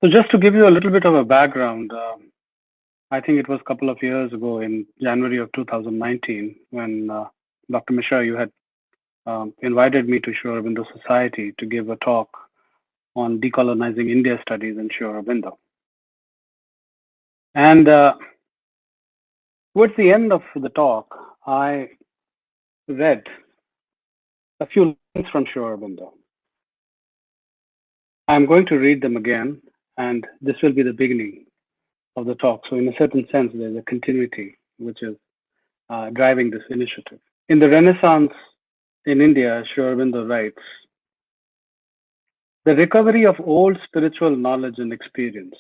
So just to give you a little bit of a background, I think it was a couple of years ago in January of 2019 when Dr. Mishra, you had invited me to Sri Aurobindo Society to give a talk on decolonizing India studies in Sri Aurobindo. And towards the end of the talk, I read a few lines from Sri Aurobindo. I'm going to read them again, and this will be the beginning of the talk. So in a certain sense, there's a continuity which is driving this initiative. In the Renaissance in India, Sri Aurobindo writes, the recovery of old spiritual knowledge and experience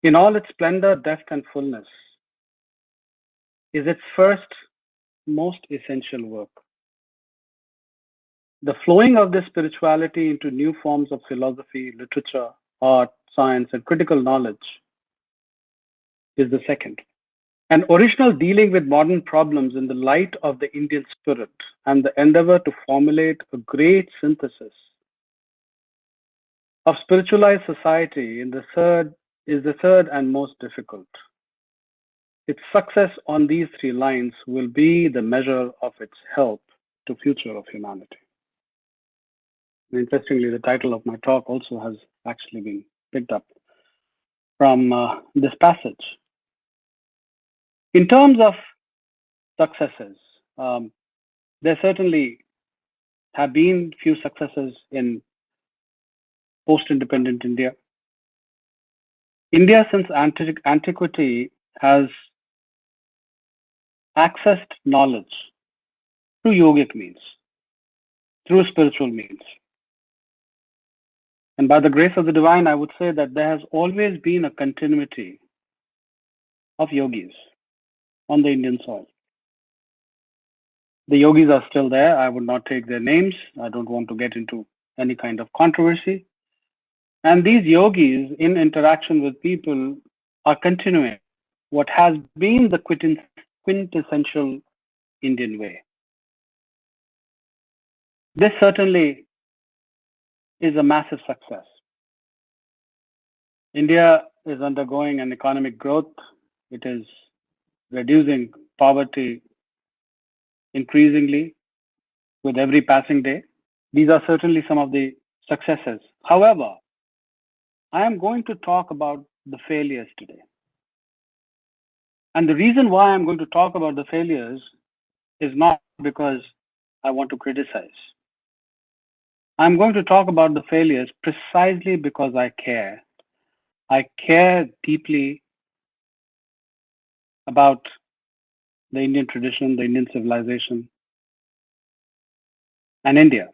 in all its splendor, depth, and fullness is its first, most essential work. The flowing of this spirituality into new forms of philosophy, literature, art, science, and critical knowledge is the second. An original dealing with modern problems in the light of the Indian spirit and the endeavor to formulate a great synthesis of spiritualized society is the third and most difficult. Its success on these three lines will be the measure of its help to future of humanity. Interestingly, the title of my talk also has actually been picked up from this passage. In terms of successes, there certainly have been few successes in post-independent India. India since antiquity has accessed knowledge through yogic means, through spiritual means. And by the grace of the divine, I would say that there has always been a continuity of yogis on the Indian soil. The yogis are still there. I would not take their names. I don't want to get into any kind of controversy. And these yogis, in interaction with people, are continuing what has been the quintessential Indian way. This certainly is a massive success. India is undergoing an economic growth. It is reducing poverty increasingly with every passing day. These are certainly some of the successes. However, I am going to talk about the failures today. And the reason why I'm going to talk about the failures is not because I want to criticize. I'm going to talk about the failures precisely because I care. I care deeply about the Indian tradition, the Indian civilization, and India.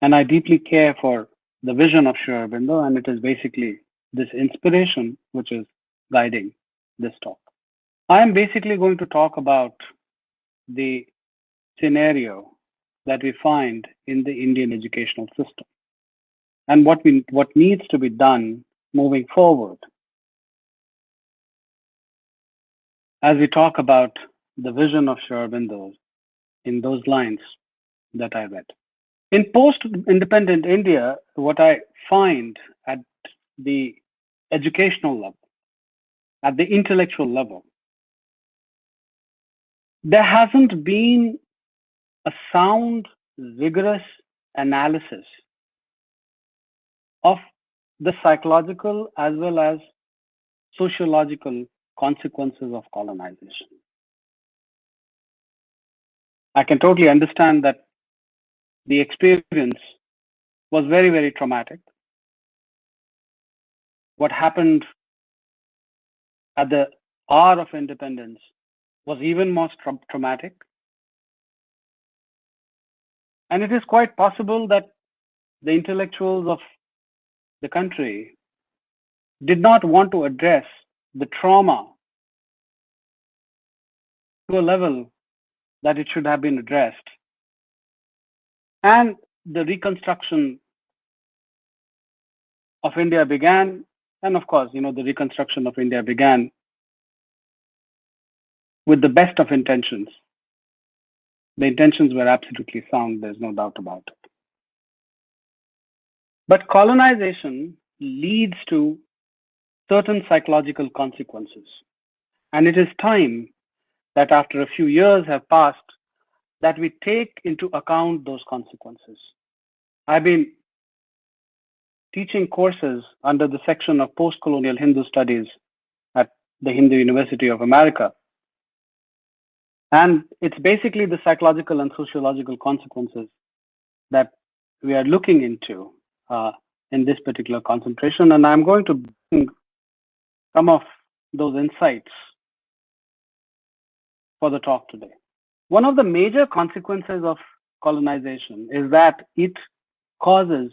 And I deeply care for the vision of Sri Aurobindo, and it is basically this inspiration which is guiding this talk. I am basically going to talk about the scenario that we find in the Indian educational system and what needs to be done moving forward as we talk about the vision of Sri Aurobindo in those lines that I read. In post-independent India, what I find at the educational level, at the intellectual level, there hasn't been a sound, rigorous analysis of the psychological as well as sociological consequences of colonization. I can totally understand that the experience was very, very traumatic. What happened at the hour of independence was even more traumatic. And it is quite possible that the intellectuals of the country did not want to address the trauma to a level that it should have been addressed. And the reconstruction of India began. And of course, the reconstruction of India began with the best of intentions. The intentions were absolutely sound, there's no doubt about it. But colonization leads to certain psychological consequences. And it is time that after a few years have passed, that we take into account those consequences. I've been teaching courses under the section of post-colonial Hindu studies at the Hindu University of America. And it's basically the psychological and sociological consequences that we are looking into in this particular concentration. And I'm going to bring some of those insights for the talk today. One of the major consequences of colonization is that it causes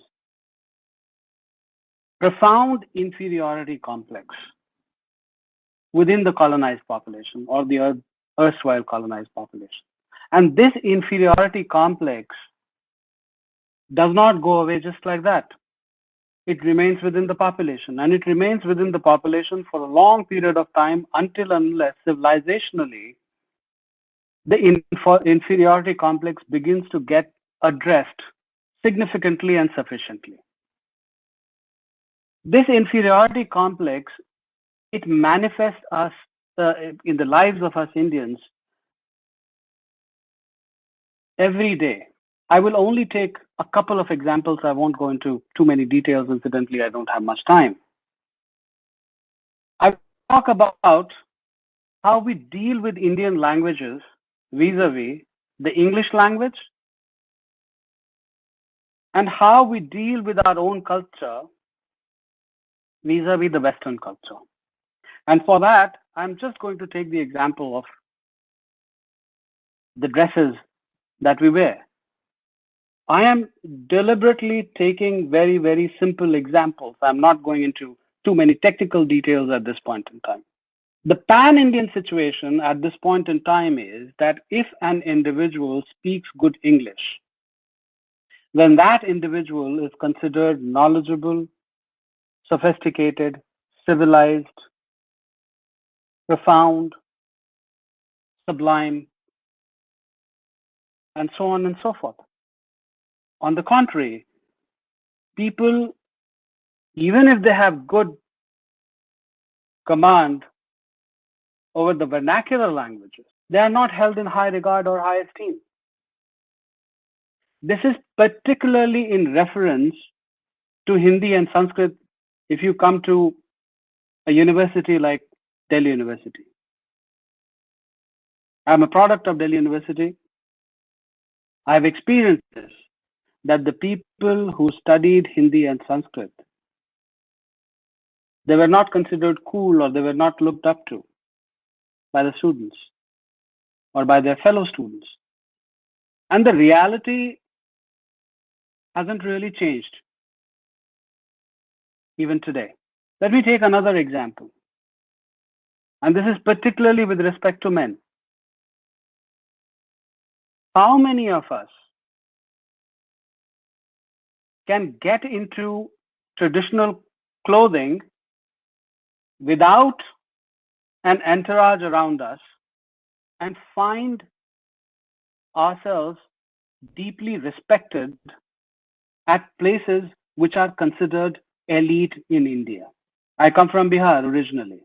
profound inferiority complex within the colonized population or the erstwhile colonized population. And this inferiority complex does not go away just like that. It remains within the population, and it remains within the population for a long period of time until unless civilizationally the inferiority complex begins to get addressed significantly and sufficiently. This inferiority complex, it manifests us in the lives of us Indians every day. I will only take a couple of examples. I won't go into too many details. Incidentally, I don't have much time. I talk about how we deal with Indian languages vis-a-vis the English language, and how we deal with our own culture vis-a-vis the Western culture. And for that, I'm just going to take the example of the dresses that we wear. I am deliberately taking very, very simple examples. I'm not going into too many technical details at this point in time. The pan-Indian situation at this point in time is that if an individual speaks good English, then that individual is considered knowledgeable, sophisticated, civilized, profound, sublime, and so on and so forth. On the contrary, people, even if they have good command over the vernacular languages, they are not held in high regard or high esteem. This is particularly in reference to Hindi and Sanskrit if you come to a university like Delhi University. I'm a product of Delhi University. I've experienced this, that the people who studied Hindi and Sanskrit, they were not considered cool, or they were not looked up to by the students or by their fellow students. And the reality hasn't really changed even today. Let me take another example. And this is particularly with respect to men. How many of us can get into traditional clothing without an entourage around us and find ourselves deeply respected at places which are considered elite in India? I come from Bihar originally.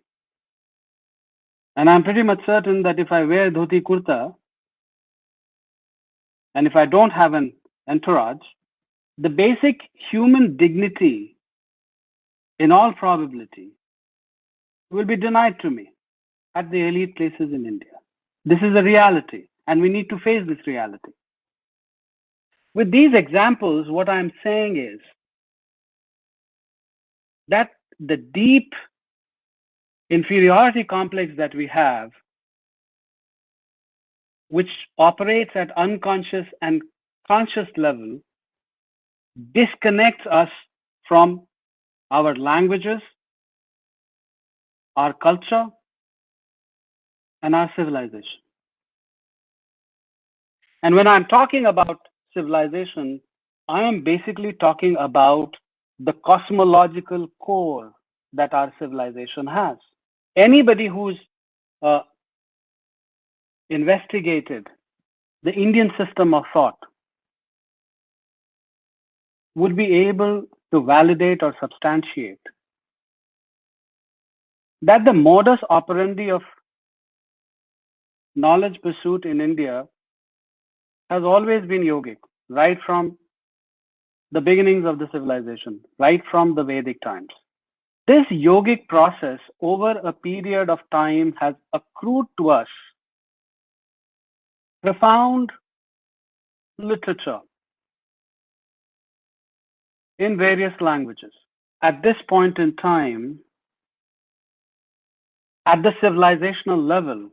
And I'm pretty much certain that if I wear dhoti kurta, and if I don't have an entourage, the basic human dignity, in all probability, will be denied to me at the elite places in India. This is a reality, and we need to face this reality. With these examples, what I'm saying is that the deep inferiority complex that we have, which operates at unconscious and conscious level, disconnects us from our languages, our culture, and our civilization. And when I'm talking about civilization, I am basically talking about the cosmological core that our civilization has. Anybody who's investigated the Indian system of thought would be able to validate or substantiate that the modus operandi of knowledge pursuit in India has always been yogic, right from the beginnings of the civilization, right from the Vedic times. This yogic process over a period of time has accrued to us profound literature in various languages. At this point in time, at the civilizational level,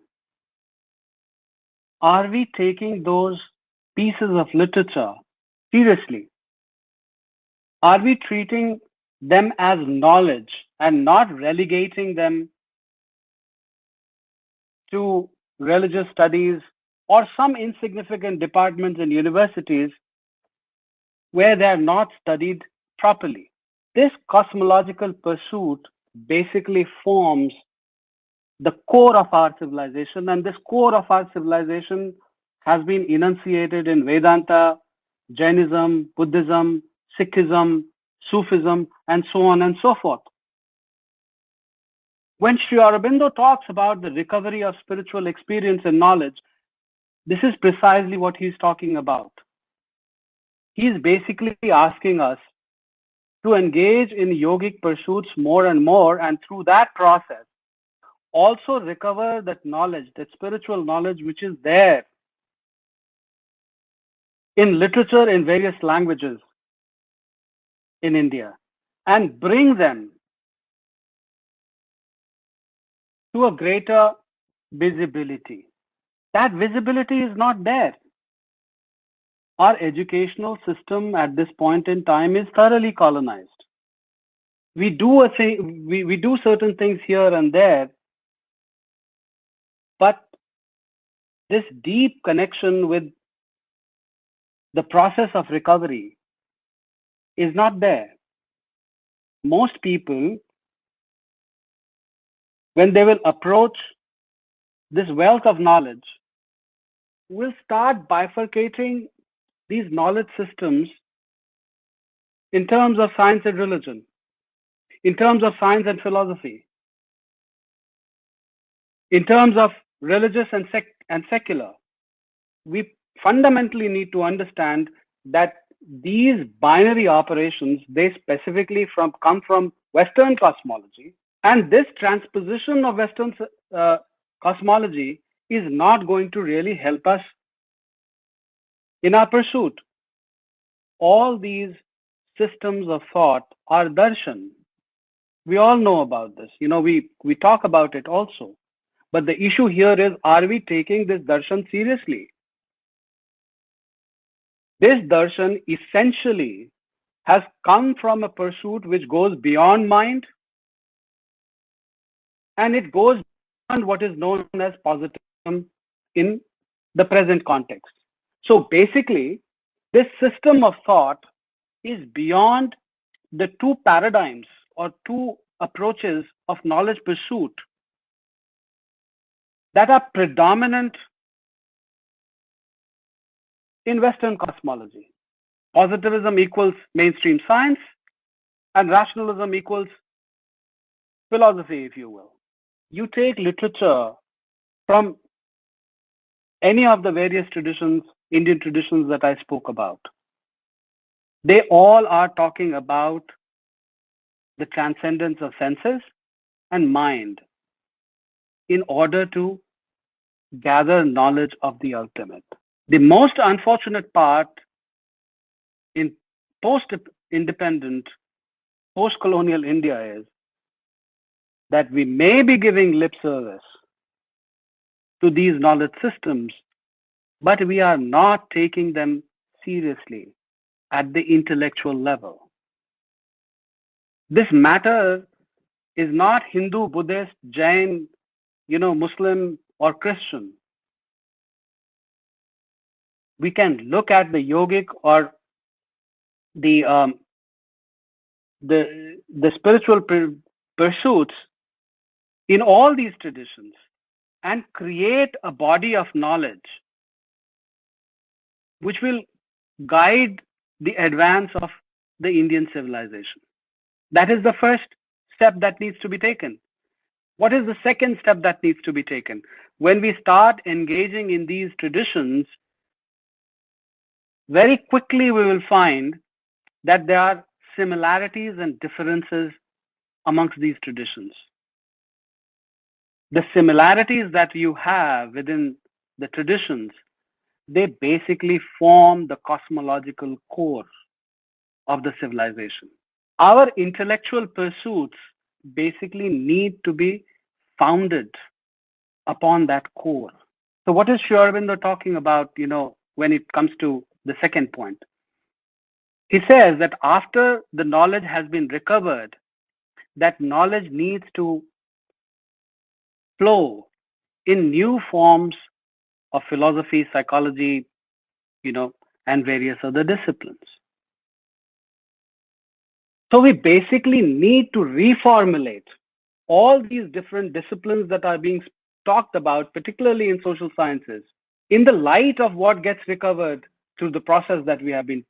are we taking those pieces of literature seriously? Are we treating them as knowledge and not relegating them to religious studies or some insignificant departments in universities where they are not studied properly? This cosmological pursuit basically forms the core of our civilization, and this core of our civilization has been enunciated in Vedanta, Jainism, Buddhism, Sikhism, Sufism, and so on and so forth. When Sri Aurobindo talks about the recovery of spiritual experience and knowledge, this is precisely what he's talking about. He's basically asking us to engage in yogic pursuits more and more, and through that process, also recover that knowledge, that spiritual knowledge which is there in literature in various languages in India, and bring them to a greater visibility. That visibility is not there. Our educational system at this point in time is thoroughly colonized. We do we do certain things here and there, but this deep connection with the process of recovery is not there. Most people, when they will approach this wealth of knowledge, will start bifurcating these knowledge systems in terms of science and religion, in terms of science and philosophy, in terms of religious and secular. We fundamentally need to understand that these binary operations, they specifically come from Western cosmology, and this transposition of Western cosmology is not going to really help us in our pursuit. All these systems of thought are darshan. We all know about this. We talk about it also. But the issue here is, are we taking this darshan seriously? This darshan essentially has come from a pursuit which goes beyond mind, and it goes beyond what is known as positivism in the present context. So basically, this system of thought is beyond the two paradigms or two approaches of knowledge pursuit that are predominant in Western cosmology. Positivism equals mainstream science, and rationalism equals philosophy, if you will. You take literature from any of the various traditions, Indian traditions that I spoke about. They all are talking about the transcendence of senses and mind in order to gather knowledge of the ultimate. The most unfortunate part in post-independent, post-colonial India is that we may be giving lip service to these knowledge systems, but we are not taking them seriously at the intellectual level. This matter is not Hindu, Buddhist, Jain, Muslim or Christian. We can look at the yogic or the spiritual pursuits in all these traditions, and create a body of knowledge which will guide the advance of the Indian civilization. That is the first step that needs to be taken. What is the second step that needs to be taken? When we start engaging in these traditions, very quickly we will find that there are similarities and differences amongst these traditions. The similarities that you have within the traditions, they basically form the cosmological core of the civilization. Our intellectual pursuits basically need to be founded upon that core. So what is Sri Aurobindo talking about, when it comes to the second point? He says that after the knowledge has been recovered, that knowledge needs to flow in new forms of philosophy, psychology, and various other disciplines. So we basically need to reformulate all these different disciplines that are being talked about, particularly in social sciences, in the light of what gets recovered through the process that we have been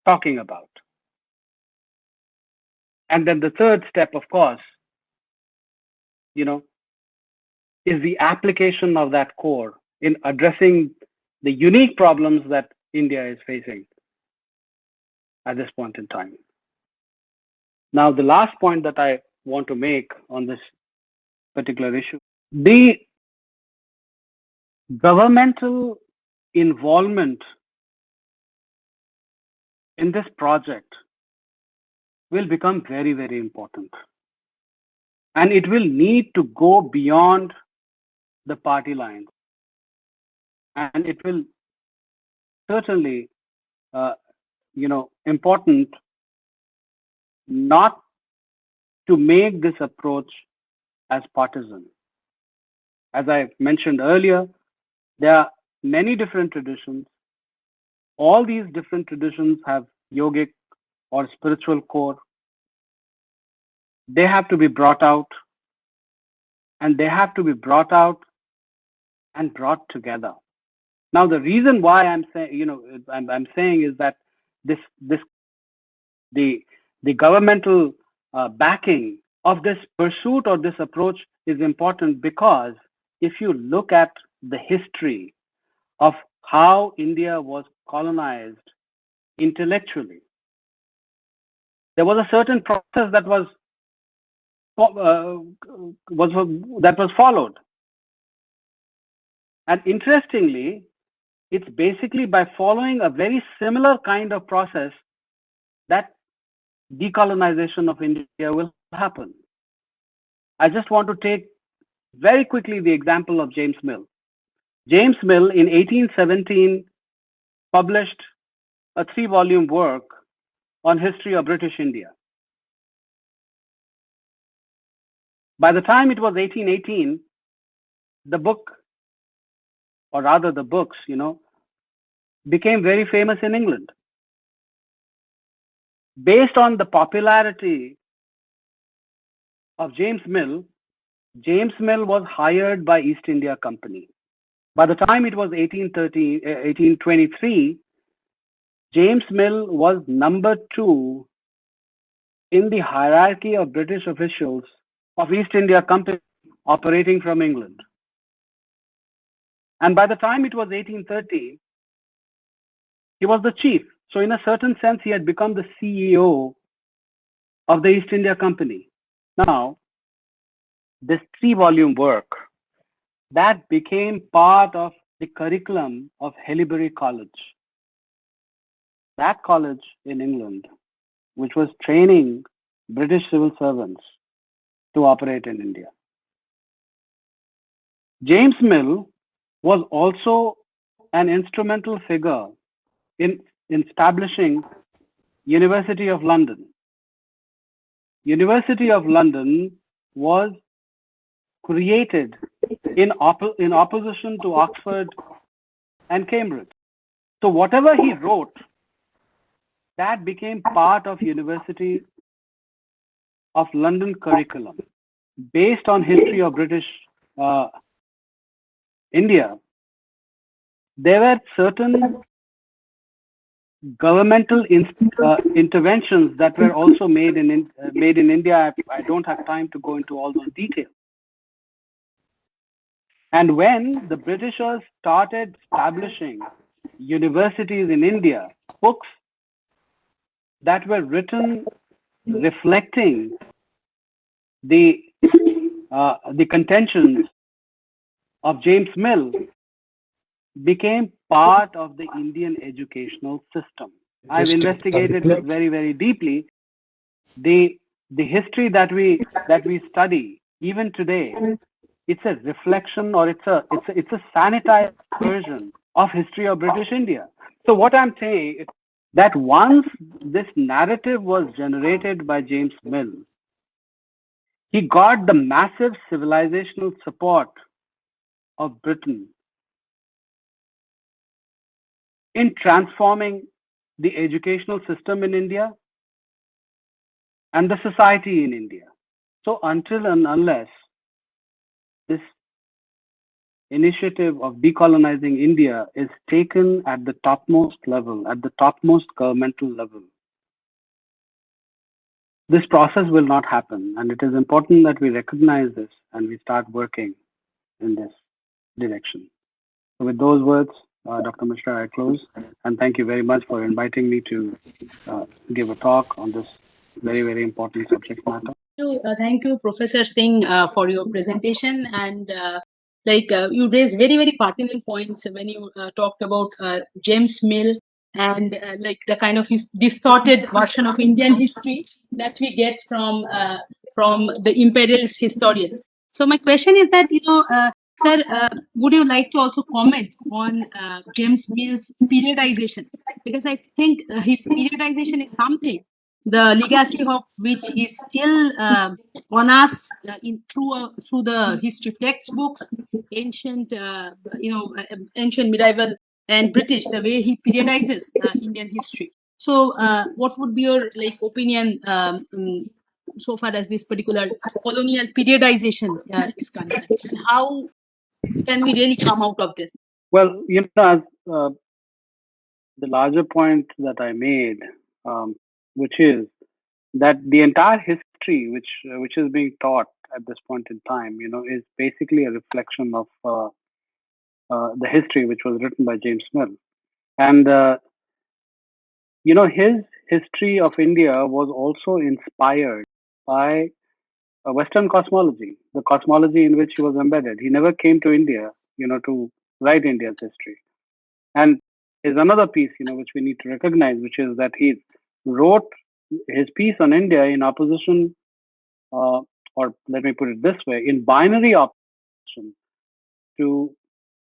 talking about. And then the third step, of course, is the application of that core in addressing the unique problems that India is facing at this point in time. Now, the last point that I want to make on this particular issue, the governmental involvement in this project will become very, very important. And it will need to go beyond the party lines. And it will certainly, important not to make this approach as partisan. As I mentioned earlier, there are many different traditions. All these different traditions have yogic or spiritual core. They have to be brought out, and they have to be brought out and brought together. Now, the reason why I'm saying, I'm saying is that the governmental backing of this pursuit or this approach is important, because if you look at the history of how India was colonized intellectually, there was a certain process that was followed. And interestingly, it's basically by following a very similar kind of process that decolonization of India will happen. I just want to take very quickly the example of James Mill. James Mill in 1817 published a 3-volume work on history of British India. By the time it was 1818, the book, or rather the books, became very famous in England. Based on the popularity of James Mill was hired by East India Company. By the time it was 1823, James Mill was number 2 in the hierarchy of British officials of East India Company operating from England. And by the time it was 1830, he was the chief. So in a certain sense, he had become the CEO of the East India Company. Now, this 3-volume work, that became part of the curriculum of Haileybury College. That college in England, which was training British civil servants to operate in India. James Mill was also an instrumental figure in establishing University of London. University of London was created in opposition to Oxford and Cambridge. So whatever he wrote, that became part of University of London curriculum based on history of British India, there were certain governmental interventions that were also made in India. I don't have time to go into all those details. And when the Britishers started establishing universities in India, books that were written reflecting the contentions of James Mill became part of the Indian educational system. I've investigated very, very deeply the history that we study even today. It's a reflection, or it's a sanitized version of history of British India. So what I'm saying is that once this narrative was generated by James Mill, he got the massive civilizational support of Britain in transforming the educational system in India and the society in India. So until and unless this initiative of decolonizing India is taken at the topmost level, at the topmost governmental level, this process will not happen. And it is important that we recognize this and we start working in this direction. So with those words, Dr. Mishra, I close. And thank you very much for inviting me to give a talk on this very, very important subject matter. Thank you, Professor Singh, for your presentation. And you raised very, very pertinent points when you talked about James Mill and the kind of distorted version of Indian history that we get from the imperialist historians. So my question is that, sir, would you like to also comment on James Mill's periodization? Because I think his periodization is something, the legacy of which is still on us through the history textbooks, ancient ancient, medieval, and British, the way he periodizes Indian history. So what would be your opinion so far as this particular colonial periodization is concerned, and how can we really come out of this? Well, as the larger point that I made, which is that the entire history which is being taught at this point in time, is basically a reflection of the history which was written by James Mill. And his history of India was also inspired by Western cosmology, the cosmology in which he was embedded. He never came to India, to write India's history. And is another piece, which we need to recognize, which is that he wrote his piece on India in opposition, or let me put it this way, in binary opposition to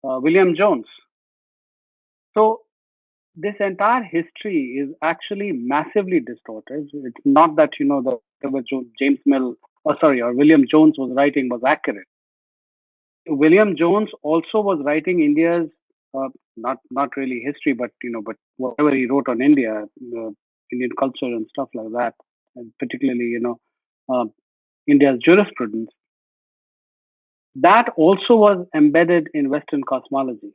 William Jones. So this entire history is actually massively distorted. It's not that whatever James Mill, or William Jones was writing was accurate. William Jones also was writing India's not really history, but but whatever he wrote on India, Indian culture and stuff like that, and particularly India's jurisprudence. That also was embedded in Western cosmology.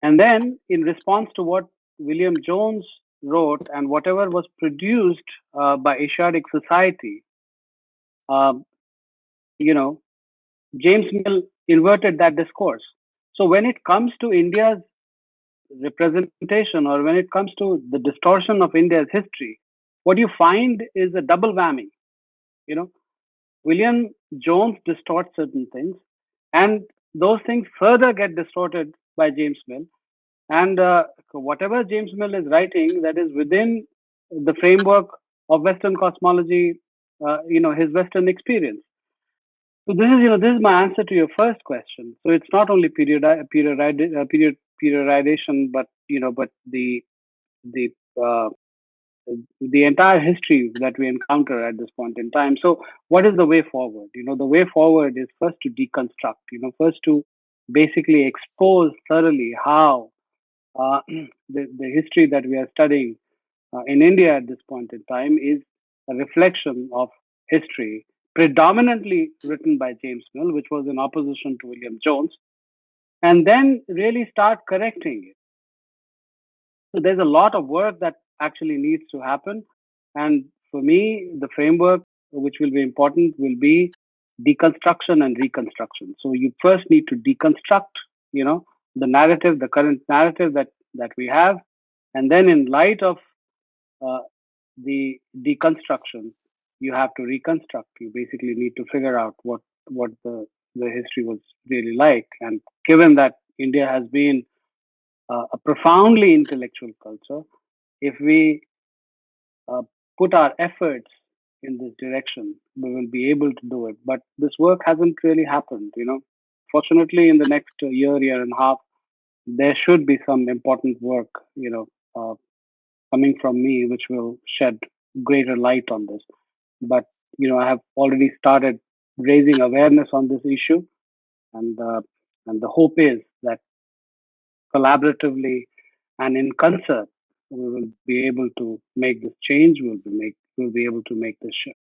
And then, in response to what William Jones wrote and whatever was produced by Asiatic Society, James Mill inverted that discourse. So when it comes to India's representation, or when it comes to the distortion of India's history, what you find is a double whammy. William Jones distorts certain things, and those things further get distorted by James Mill. And whatever James Mill is writing, that is within the framework of Western cosmology, his Western experience. So this is my answer to your first question. So it's not only periodization, but but the entire history that we encounter at this point in time. So what is the way forward? The way forward is first to deconstruct. First to basically expose thoroughly how the history that we are studying in India at this point in time is a reflection of history predominantly written by James Mill, which was in opposition to William Jones. and then really start correcting it. So there's a lot of work that actually needs to happen. And for me, the framework which will be important will be deconstruction and reconstruction. So you first need to deconstruct, the narrative, the current narrative that we have, and then in light of uh, the deconstruction, you have to reconstruct. You basically need to figure out what the history was really like. And given that India has been a profoundly intellectual culture, if we uh, put our efforts in this direction, we will be able to do it. But this work hasn't really happened. Fortunately, in the next year and a half, there should be some important work, uh, coming from me, which will shed greater light on this. But I have already started raising awareness on this issue, and the hope is that collaboratively and in concert, we will be able to make this change. We'll be able to make this shift.